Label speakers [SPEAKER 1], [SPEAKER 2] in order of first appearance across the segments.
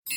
[SPEAKER 1] What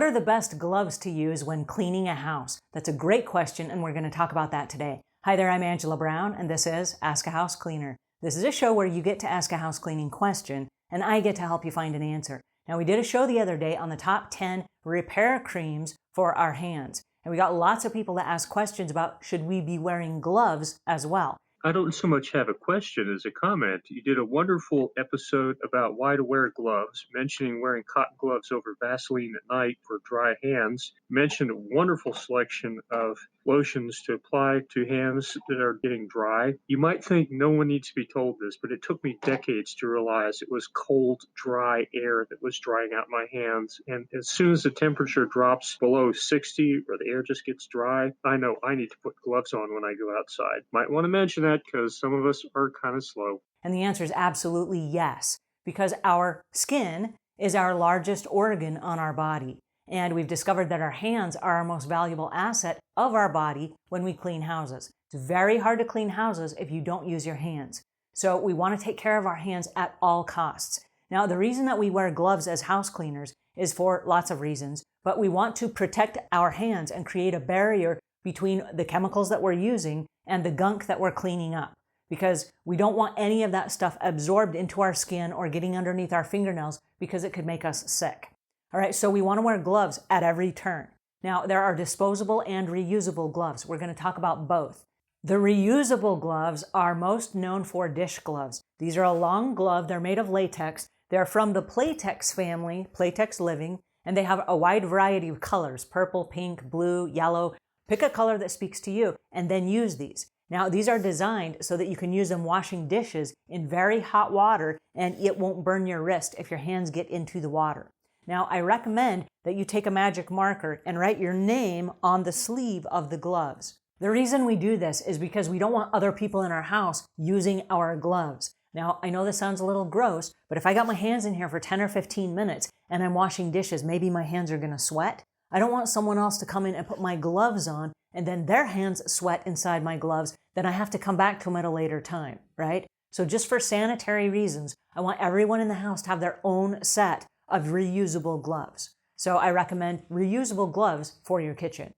[SPEAKER 1] are the best gloves to use when cleaning a house? That's a great question, and we're going to talk about that today. Hi there, I'm Angela Brown, and this is Ask a House Cleaner. This is a show where you get to ask a house cleaning question, and I get to help you find an answer. Now, we did a show the other day on the top 10 repair creams for our hands, and we got lots of people to ask questions about should we be wearing gloves as well.
[SPEAKER 2] I don't so much have a question as a comment. You did a wonderful episode about why to wear gloves, mentioning wearing cotton gloves over Vaseline at night for dry hands. Mentioned a wonderful selection of lotions to apply to hands that are getting dry. You might think no one needs to be told this, but it took me decades to realize it was cold, dry air that was drying out my hands. And as soon as the temperature drops below 60 or the air just gets dry, I know I need to put gloves on when I go outside. Might want to mention that because some of us are kind of slow.
[SPEAKER 1] And the answer is absolutely yes, because our skin is our largest organ on our body. And we've discovered that our hands are our most valuable asset of our body when we clean houses. It's very hard to clean houses if you don't use your hands. So we want to take care of our hands at all costs. Now, the reason that we wear gloves as house cleaners is for lots of reasons, but we want to protect our hands and create a barrier between the chemicals that we're using and the gunk that we're cleaning up, because we don't want any of that stuff absorbed into our skin or getting underneath our fingernails because it could make us sick. All right, so we want to wear gloves at every turn. Now, there are disposable and reusable gloves. We're going to talk about both. The reusable gloves are most known for dish gloves. These are a long glove. They're made of latex. They're from the Playtex family, Playtex Living, and they have a wide variety of colors: purple, pink, blue, yellow. Pick a color that speaks to you and then use these. Now, these are designed so that you can use them washing dishes in very hot water and it won't burn your wrist if your hands get into the water. Now, I recommend that you take a magic marker and write your name on the sleeve of the gloves. The reason we do this is because we don't want other people in our house using our gloves. Now, I know this sounds a little gross, but if I got my hands in here for 10 or 15 minutes and I'm washing dishes, maybe my hands are going to sweat. I don't want someone else to come in and put my gloves on and then their hands sweat inside my gloves. Then I have to come back to them at a later time, right? So just for sanitary reasons, I want everyone in the house to have their own set of reusable gloves. So I recommend reusable gloves for your kitchen.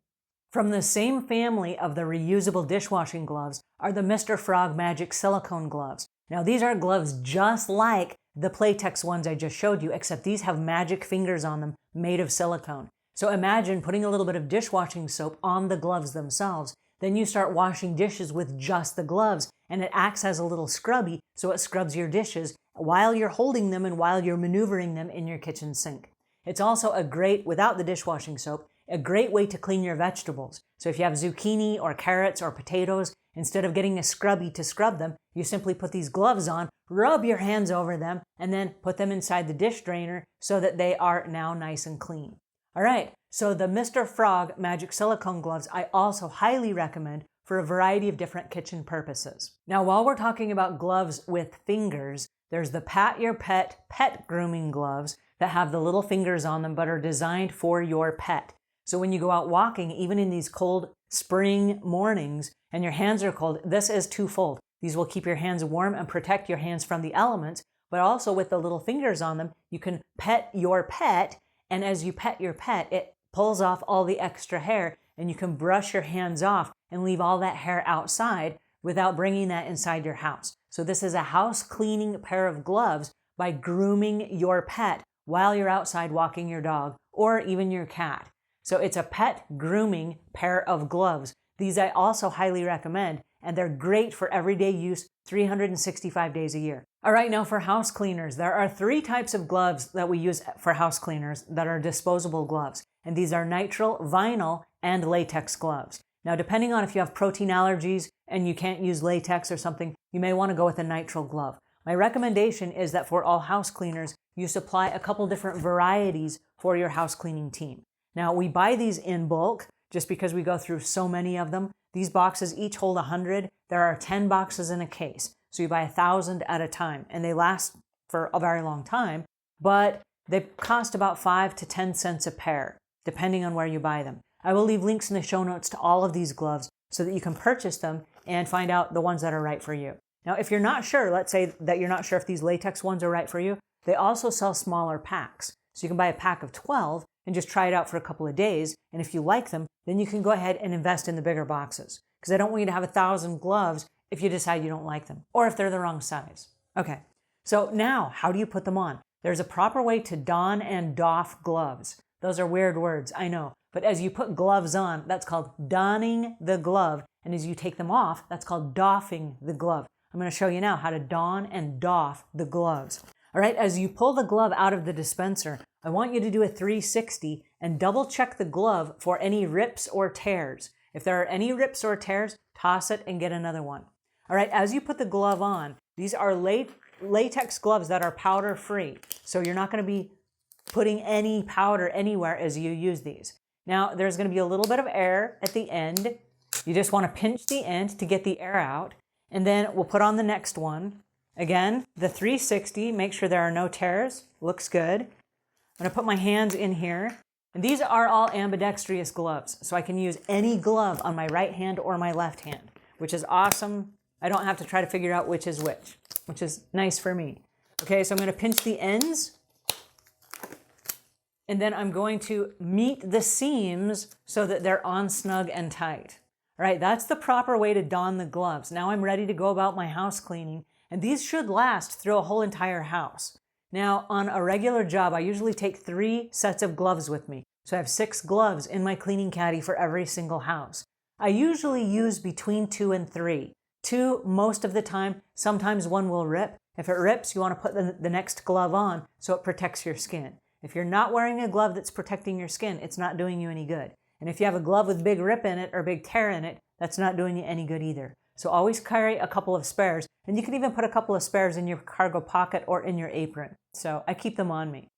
[SPEAKER 1] From the same family of the reusable dishwashing gloves are the Mr. Frog Magic Silicone gloves. Now, these are gloves just like the Playtex ones I just showed you, except these have magic fingers on them made of silicone. So imagine putting a little bit of dishwashing soap on the gloves themselves. Then you start washing dishes with just the gloves, and it acts as a little scrubby, so it scrubs your dishes while you're holding them and while you're maneuvering them in your kitchen sink. It's also a great, without the dishwashing soap, a great way to clean your vegetables. So if you have zucchini or carrots or potatoes, instead of getting a scrubby to scrub them, you simply put these gloves on, rub your hands over them, and then put them inside the dish drainer so that they are now nice and clean. All right, so the Mr. Frog Magic Silicone gloves I also highly recommend for a variety of different kitchen purposes. Now, while we're talking about gloves with fingers, there's the Pat Your Pet grooming gloves that have the little fingers on them but are designed for your pet. So when you go out walking, even in these cold spring mornings and your hands are cold, this is twofold. These will keep your hands warm and protect your hands from the elements, but also with the little fingers on them, you can pet your pet, and as you pet your pet, it pulls off all the extra hair and you can brush your hands off and leave all that hair outside without bringing that inside your house. So this is a house cleaning pair of gloves by grooming your pet while you're outside walking your dog or even your cat. So it's a pet grooming pair of gloves. These I also highly recommend, and they're great for everyday use 365 days a year. All right, now for house cleaners, there are 3 types of gloves that we use for house cleaners that are disposable gloves, and these are nitrile, vinyl, and latex gloves. Now, depending on if you have protein allergies and you can't use latex or something, you may want to go with a nitrile glove. My recommendation is that for all house cleaners, you supply a couple different varieties for your house cleaning team. Now, we buy these in bulk just because we go through so many of them. These boxes each hold 100. There are 10 boxes in a case. So you buy 1,000 at a time, and they last for a very long time, but they cost about 5 to 10 cents a pair, depending on where you buy them. I will leave links in the show notes to all of these gloves so that you can purchase them and find out the ones that are right for you. Now, if you're not sure, let's say that you're not sure if these latex ones are right for you, they also sell smaller packs. So you can buy a pack of 12 and just try it out for a couple of days. And if you like them, then you can go ahead and invest in the bigger boxes. Because I don't want you to have 1,000 gloves if you decide you don't like them or if they're the wrong size. Okay, so now how do you put them on? There's a proper way to don and doff gloves. Those are weird words, I know. But as you put gloves on, that's called donning the glove. And as you take them off, that's called doffing the glove. I'm going to show you now how to don and doff the gloves. All right, as you pull the glove out of the dispenser, I want you to do a 360 and double check the glove for any rips or tears. If there are any rips or tears, toss it and get another one. All right, as you put the glove on, these are latex gloves that are powder free. So you're not going to be putting any powder anywhere as you use these. Now, there's going to be a little bit of air at the end. You just want to pinch the end to get the air out. And then we'll put on the next one. Again, the 360, make sure there are no tears. Looks good. I'm going to put my hands in here. And these are all ambidextrous gloves. So I can use any glove on my right hand or my left hand, which is awesome. I don't have to try to figure out which is which is nice for me. Okay, so I'm going to pinch the ends. And then I'm going to meet the seams so that they're on snug and tight. All right, that's the proper way to don the gloves. Now I'm ready to go about my house cleaning, and these should last through a whole entire house. Now, on a regular job, I usually take 3 sets of gloves with me. So I have 6 gloves in my cleaning caddy for every single house. I usually use between 2 and 3. 2 most of the time, sometimes 1 will rip. If it rips, you want to put the next glove on so it protects your skin. If you're not wearing a glove that's protecting your skin, it's not doing you any good. And if you have a glove with big rip in it or big tear in it, that's not doing you any good either. So always carry a couple of spares, and you can even put a couple of spares in your cargo pocket or in your apron. So I keep them on me.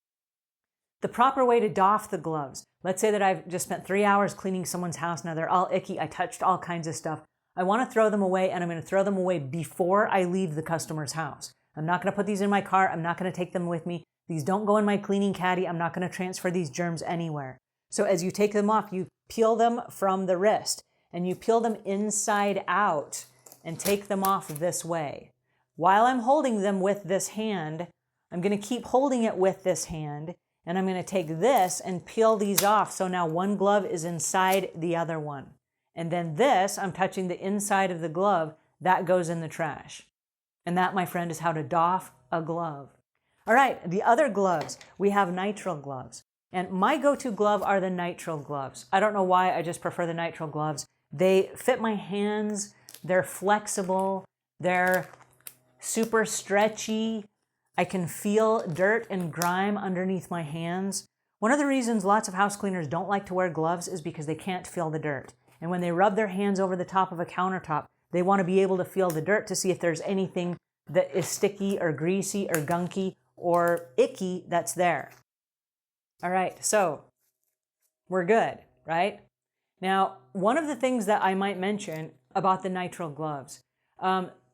[SPEAKER 1] The proper way to doff the gloves. Let's say that I've just spent 3 hours cleaning someone's house. Now they're all icky. I touched all kinds of stuff. I want to throw them away, and I'm going to throw them away before I leave the customer's house. I'm not going to put these in my car. I'm not going to take them with me. These don't go in my cleaning caddy. I'm not going to transfer these germs anywhere. So as you take them off, you peel them from the wrist, and you peel them inside out and take them off this way. While I'm holding them with this hand, I'm going to keep holding it with this hand, and I'm going to take this and peel these off. So now one glove is inside the other one. And then this, I'm touching the inside of the glove, that goes in the trash. And that, my friend, is how to doff a glove. All right, the other gloves, we have nitrile gloves. And my go-to glove are the nitrile gloves. I don't know why, I just prefer the nitrile gloves. They fit my hands, they're flexible, they're super stretchy. I can feel dirt and grime underneath my hands. One of the reasons lots of house cleaners don't like to wear gloves is because they can't feel the dirt. And when they rub their hands over the top of a countertop, they want to be able to feel the dirt to see if there's anything that is sticky or greasy or gunky or icky that's there. All right, so we're good, right? Now, one of the things that I might mention about the nitrile gloves,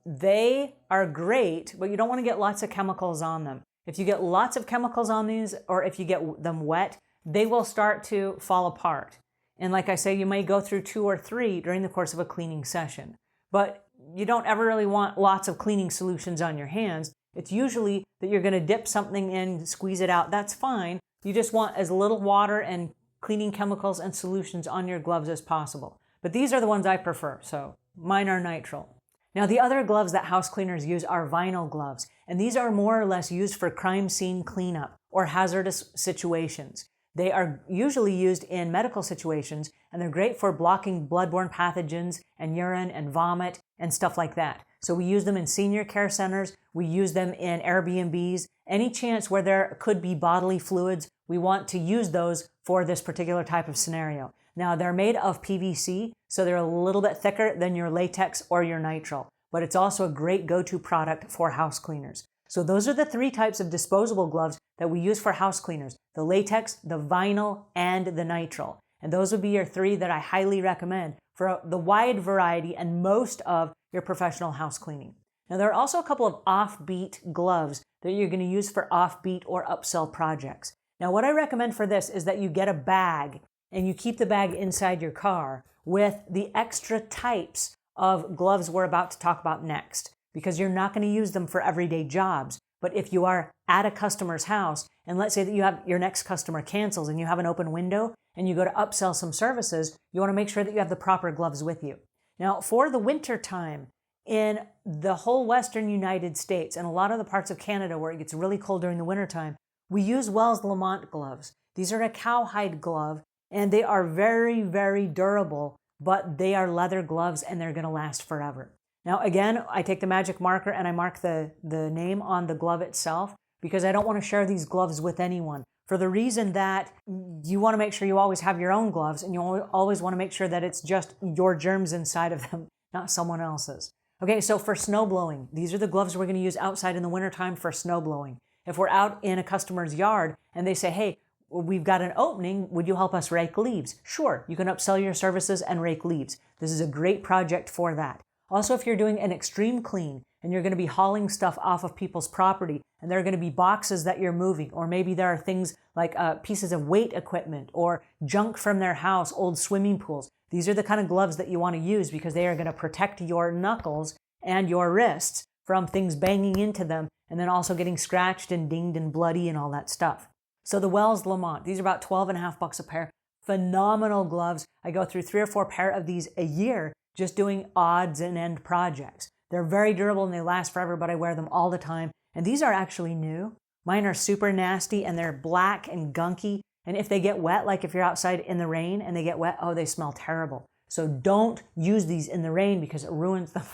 [SPEAKER 1] they are great, but you don't want to get lots of chemicals on them. If you get lots of chemicals on these, or if you get them wet, they will start to fall apart. And like I say, you may go through 2 or 3 during the course of a cleaning session. But you don't ever really want lots of cleaning solutions on your hands. It's usually that you're going to dip something in, squeeze it out. That's fine. You just want as little water and cleaning chemicals and solutions on your gloves as possible. But these are the ones I prefer, so mine are nitrile. Now, the other gloves that house cleaners use are vinyl gloves, and these are more or less used for crime scene cleanup or hazardous situations. They are usually used in medical situations, and they're great for blocking bloodborne pathogens and urine and vomit and stuff like that. So we use them in senior care centers. We use them in Airbnbs. Any chance where there could be bodily fluids, we want to use those for this particular type of scenario. Now, they're made of PVC, so they're a little bit thicker than your latex or your nitrile, but it's also a great go-to product for house cleaners. So those are the 3 types of disposable gloves that we use for house cleaners: the latex, the vinyl, and the nitrile. And those would be your 3 that I highly recommend for the wide variety and most of your professional house cleaning. Now, there are also a couple of offbeat gloves that you're going to use for offbeat or upsell projects. Now, what I recommend for this is that you get a bag and you keep the bag inside your car, with the extra types of gloves we're about to talk about next, because you're not going to use them for everyday jobs. But if you are at a customer's house, and let's say that you have your next customer cancels and you have an open window and you go to upsell some services, you want to make sure that you have the proper gloves with you. Now, for the winter time, in the whole Western United States and a lot of the parts of Canada where it gets really cold during the wintertime, we use Wells Lamont gloves. These are a cowhide glove, and they are very, very durable, but they are leather gloves and they're going to last forever. Now, again, I take the magic marker and I mark the name on the glove itself because I don't want to share these gloves with anyone, for the reason that you want to make sure you always have your own gloves, and you always want to make sure that it's just your germs inside of them, not someone else's. Okay, so for snow blowing, these are the gloves we're going to use outside in the wintertime for snow blowing. If we're out in a customer's yard and they say, hey, we've got an opening, would you help us rake leaves? Sure, you can upsell your services and rake leaves. This is a great project for that. Also, if you're doing an extreme clean and you're going to be hauling stuff off of people's property and there are going to be boxes that you're moving, or maybe there are things like pieces of weight equipment or junk from their house, old swimming pools. These are the kind of gloves that you want to use because they are going to protect your knuckles and your wrists from things banging into them and then also getting scratched and dinged and bloody and all that stuff. So the Wells Lamont, these are about $12.50 a pair. Phenomenal gloves. I go through 3 or 4 pair of these a year just doing odds and end projects. They're very durable and they last forever, but I wear them all the time. And these are actually new. Mine are super nasty and they're black and gunky. And if they get wet, like if you're outside in the rain and they get wet, oh, they smell terrible. So don't use these in the rain because it ruins them.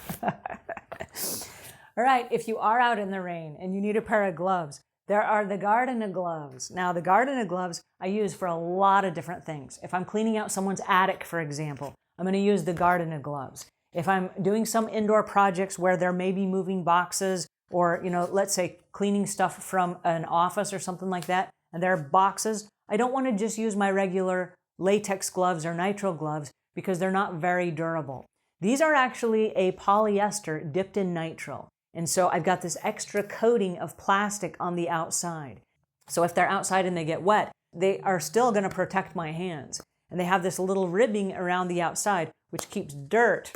[SPEAKER 1] All right, if you are out in the rain and you need a pair of gloves, there are the Gardenia gloves. Now, the Gardenia gloves I use for a lot of different things. If I'm cleaning out someone's attic, for example, I'm going to use the Gardenia gloves. If I'm doing some indoor projects where there may be moving boxes or, let's say cleaning stuff from an office or something like that, and there are boxes, I don't want to just use my regular latex gloves or nitrile gloves because they're not very durable. These are actually a polyester dipped in nitrile. And so I've got this extra coating of plastic on the outside. So if they're outside and they get wet, they are still going to protect my hands. And they have this little ribbing around the outside, which keeps dirt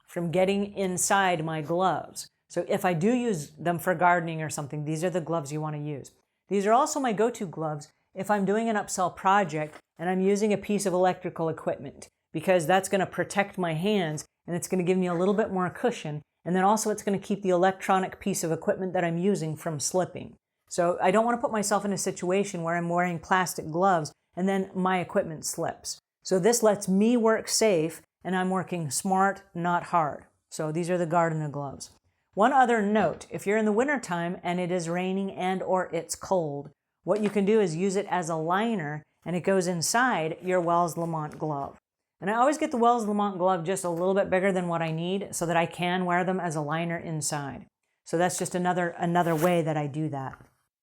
[SPEAKER 1] from getting inside my gloves. So if I do use them for gardening or something, these are the gloves you want to use. These are also my go-to gloves if I'm doing an upsell project and I'm using a piece of electrical equipment, because that's going to protect my hands and it's going to give me a little bit more cushion. And then also it's going to keep the electronic piece of equipment that I'm using from slipping. So I don't want to put myself in a situation where I'm wearing plastic gloves and then my equipment slips. So this lets me work safe and I'm working smart, not hard. So these are the Gardenia gloves. One other note, if you're in the wintertime and it is raining and or it's cold, what you can do is use it as a liner and it goes inside your Wells Lamont glove. And I always get the Wells Lamont glove just a little bit bigger than what I need so that I can wear them as a liner inside. So that's just another way that I do that.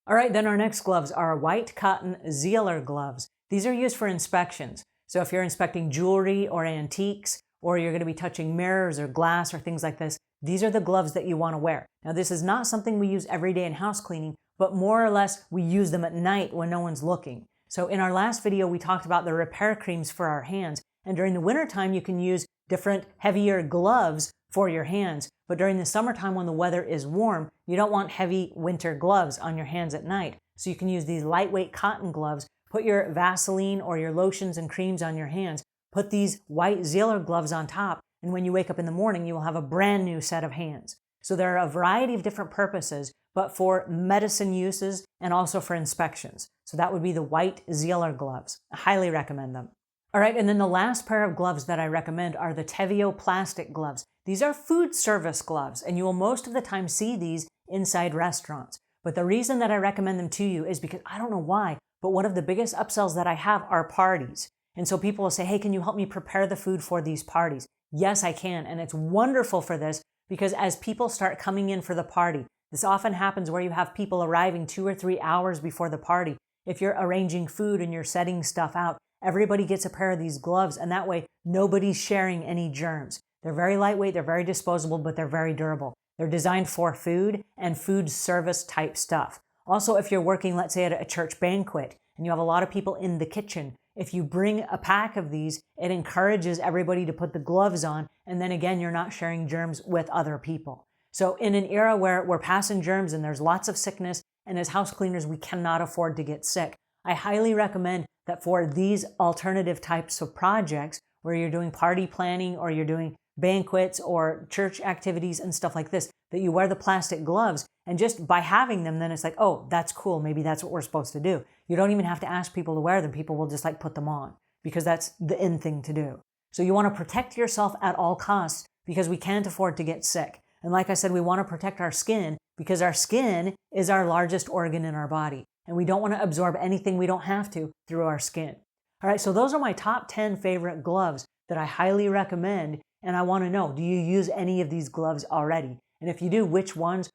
[SPEAKER 1] All right, then our next gloves are white cotton Zealor gloves. These are used for inspections. So if you're inspecting jewelry or antiques, or you're going to be touching mirrors or glass or things like this, these are the gloves that you want to wear. Now, this is not something we use every day in house cleaning, but more or less we use them at night when no one's looking. So in our last video, we talked about the repair creams for our hands. And during the wintertime, you can use different heavier gloves for your hands. But during the summertime when the weather is warm, you don't want heavy winter gloves on your hands at night. So you can use these lightweight cotton gloves, put your Vaseline or your lotions and creams on your hands, put these white Zealor gloves on top, and when you wake up in the morning, you will have a brand new set of hands. So there are a variety of different purposes, but for medicine uses and also for inspections. So that would be the white Zealor gloves. I highly recommend them. All right, and then the last pair of gloves that I recommend are the Tevio plastic gloves. These are food service gloves, and you will most of the time see these inside restaurants. But the reason that I recommend them to you is because I don't know why, but one of the biggest upsells that I have are parties. And so people will say, hey, can you help me prepare the food for these parties? Yes, I can. And it's wonderful for this because as people start coming in for the party, this often happens where you have people arriving 2 or 3 hours before the party. If you're arranging food and you're setting stuff out, everybody gets a pair of these gloves, and that way nobody's sharing any germs. They're very lightweight, they're very disposable, but they're very durable. They're designed for food and food service type stuff. Also, if you're working, let's say at a church banquet, and you have a lot of people in the kitchen, If you bring a pack of these, it encourages everybody to put the gloves on, and then again, you're not sharing germs with other people. So in an era where we're passing germs and there's lots of sickness, and as house cleaners, we cannot afford to get sick, I highly recommend that for these alternative types of projects, where you're doing party planning or you're doing banquets or church activities and stuff like this, that you wear the plastic gloves. And just by having them, then it's like, oh, that's cool. Maybe that's what we're supposed to do. You don't even have to ask people to wear them. People will just like put them on because that's the in thing to do. So you want to protect yourself at all costs because we can't afford to get sick. And like I said, we want to protect our skin because our skin is our largest organ in our body. And we don't want to absorb anything we don't have to through our skin. All right, so those are my top 10 favorite gloves that I highly recommend. And I want to know, do you use any of these gloves already? And if you do, which ones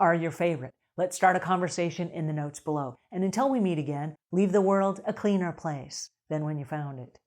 [SPEAKER 1] are your favorite? Let's start a conversation in the notes below. And until we meet again, leave the world a cleaner place than when you found it.